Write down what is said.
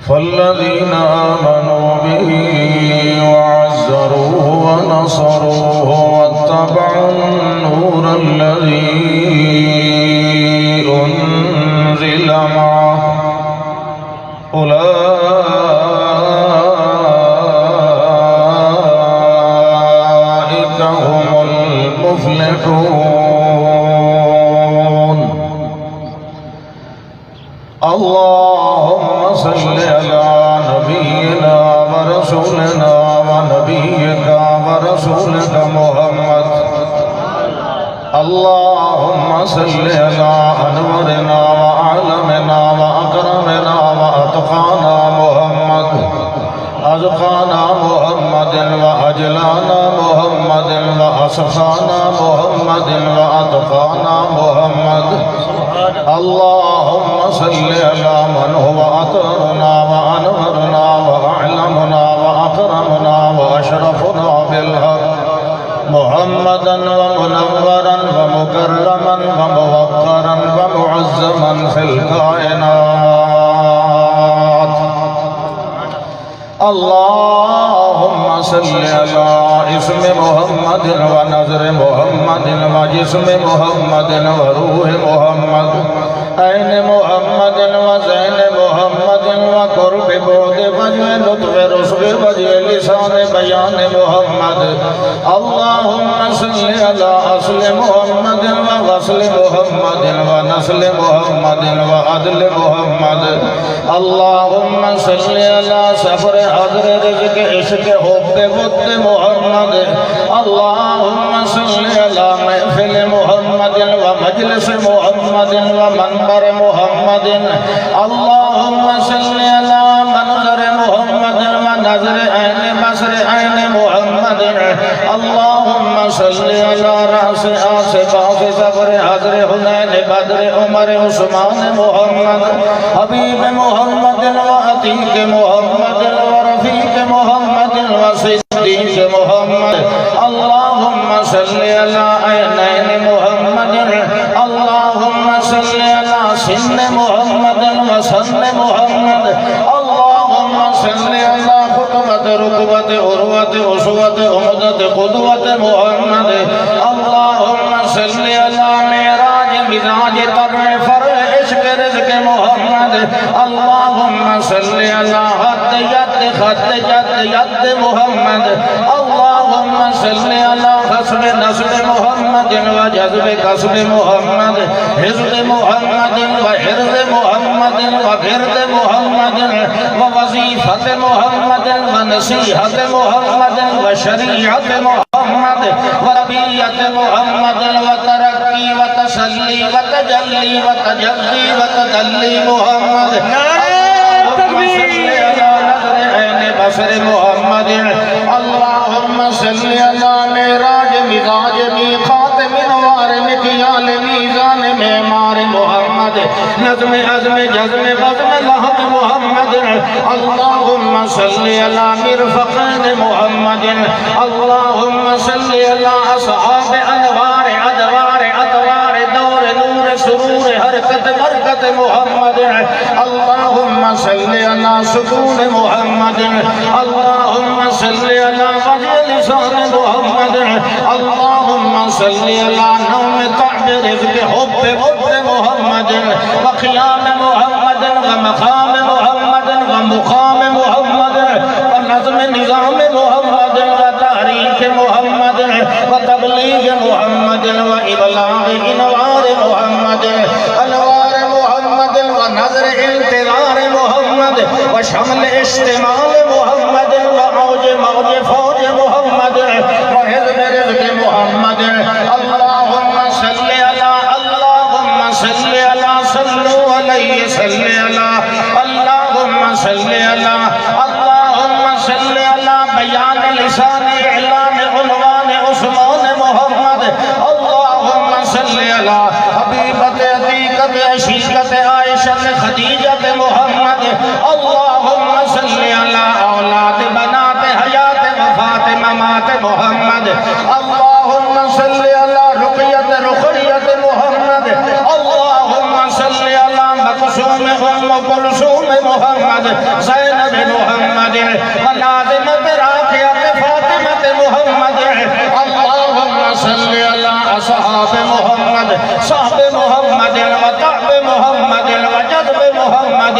فالذين آمنوا به وعزروه ونصروه واتبعوا النور الذي أنزل معه أولئك هم المفلحون. اللهم صل على نبينا ورسولنا ونبيك ورسولك محمد. اللهم صل على أنورنا وعالمنا وأكرمنا وأتقانا محمد، أتقانا محمد وأجلانا محمد وأصفانا محمد وأتقانا محمد. اللهم صل على من هو أطهرنا وأنورنا وأعلمنا وأكرمنا وأشرفنا بالحق محمدا ومنورا ومكرما وموقرا ومعزما في الكائنات. اللهم صل على اسم محمد ونظر محمد وجسم محمد وروح محمد، عين محمد وزين محمد وقرب بعد وجه لطف رسل وجه لسان بيان محمد. اللهم صل على أصل محمد وغسل محمد ونسل محمد وعدل محمد. اللهم صل على سفر حضر رزق عشق حب بود محمد. اللهم صل على محفل محمد ومجلس محمد ومنبر محمد. اللهم صل على منظر محمد ونظر عين بصر عين محمد. اللهم صل على رأس آصفات سفر حضر حنين بدر عمر عثمان محمد حبيب محمد وعتيق محمد ورفيق محمد وصديق محمد. اللهم صل على عينين محمد. اللهم صل على سن محمد وسن محمد. اللهم صل على خطبة ركبة عروة أسوة أمدة قدوة محمد. اللهم صل على معراج مزاج طبع فرع عشق رزق محمد. اللهم صل على خط يد خط يد يد محمد. اللهم صل على خصم نصب محمد وجذب كسب محمد، حفظ محمد وحرز محمد وفرد محمد ووظيفة محمد ونصيحة محمد وشريعة محمد وربية محمد وترقي وتسلي وتجلي وتجلي وتدلي محمد. بصر محمد. اللهم صل على معراج مزاج ميقات منوار مكيال ميزان معمار محمد، نظم عزم جزم بزم لحظ محمد. اللهم صل على مرفقين محمد. اللهم صل على أصحاب أنوار أدوار أطوار دور نور سرور حركة بركة محمد. اللهم صل على سكون محمد. اللهم صل على وجه لسان محمد. اللهم صل على نوم تعب رزق حب بود محمد وقيام محمد ومقام محمد ومقام محمد ونظم نظام محمد وتحريك محمد وتبليغ محمد وإبلاغ أنوار محمد، أنوار محمد ونظر انتظار محمد وشمل اشتمال محمد وعوج موج فوج محمد وحزب رزق محمد. اللهم صل على اللهم صل على صلوا عليه صل على اللهم صل على اللهم صل على بيان لسان إعلام عنوان عثمان محمد. اللهم صل على حبيبة عتيقة عشيقة عائشة خديجة محمد. اللهم صل على أولاد بنات حياة وفاة ممات محمد. اللهم صل على رقية رقية محمد. اللهم صل على مقسوم كلثوم محمد زينب محمد ولازمة راقية فاطمة محمد اللهم صل على أصحاب محمد صحب محمد وطعب محمد وجذب محمد